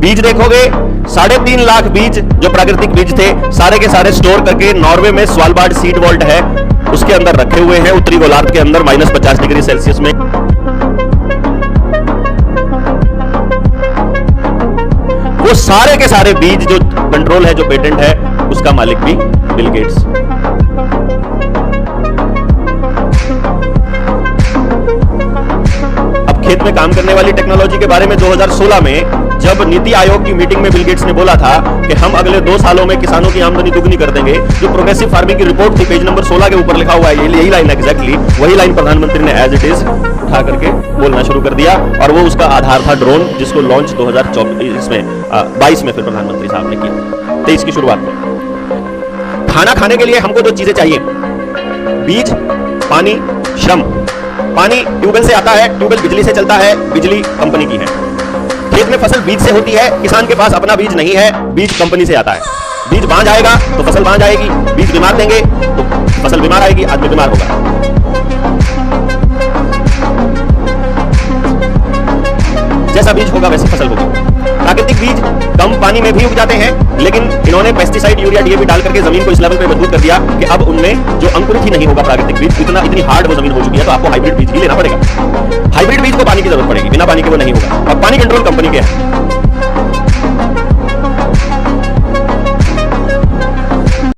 बीज देखोगे 3.5 लाख बीज जो प्राकृतिक बीज थे सारे के सारे स्टोर करके नॉर्वे में स्वालबार्ड सीड वॉल्ट है उसके अंदर रखे हुए हैं, उत्तरी गोलार्ध के अंदर -50 डिग्री सेल्सियस में। वो सारे के सारे बीज जो कंट्रोल है, जो पेटेंट है, उसका मालिक भी बिल गेट्स। अब खेत में काम करने वाली टेक्नोलॉजी के बारे में 2016 में जब नीति आयोग की मीटिंग में बिल गेट्स ने बोला था कि हम अगले 2 सालों में किसानों की आमदनी दुगनी कर देंगे, जो प्रोग्रेसिव फार्मिंग की रिपोर्ट थी पेज नंबर 16 के ऊपर लिखा हुआ है, यही लाइन एग्जैक्टली वही लाइन प्रधानमंत्री ने एज इट इज उठा करके बोलना शुरू कर दिया। और वो उसका आधार था ड्रोन, जिसको लॉन्च 2022 में फिर प्रधानमंत्री साहब ने किया 23 की शुरुआत में। खाना खाने के लिए हमको जो चीजें चाहिए, बीज, पानी, श्रम। पानी ट्यूबवेल से आता है, ट्यूबवेल बिजली से चलता है, बिजली कंपनी की है। खेत में फसल बीज से होती है, किसान के पास अपना बीज नहीं है, बीज कंपनी से आता है। बीज बांझ आएगा तो फसल बांझ आएगी, बीज बीमार देंगे तो फसल बीमार आएगी, आदमी बीमार होगा। जैसा बीज होगा वैसी फसल होगी। प्राकृतिक बीज कम पानी में भी उग जाते हैं, लेकिन इन्होंने पेस्टिसाइड, यूरिया, डीएपी डाल करके जमीन को इस लेवल पे मजबूत कर दिया कि अब उनमें जो अंकुरित ही नहीं होगा प्राकृतिक बीज, इतनी हार्ड वो जमीन हो चुकी है, तो आपको हाइब्रिड बीज ही लेना पड़ेगा। हाइब्रिड बीज को पानी की जरूरत पड़ेगी, बिना पानी के वो नहीं होगा। और पानी कंट्रोल कंपनी के है।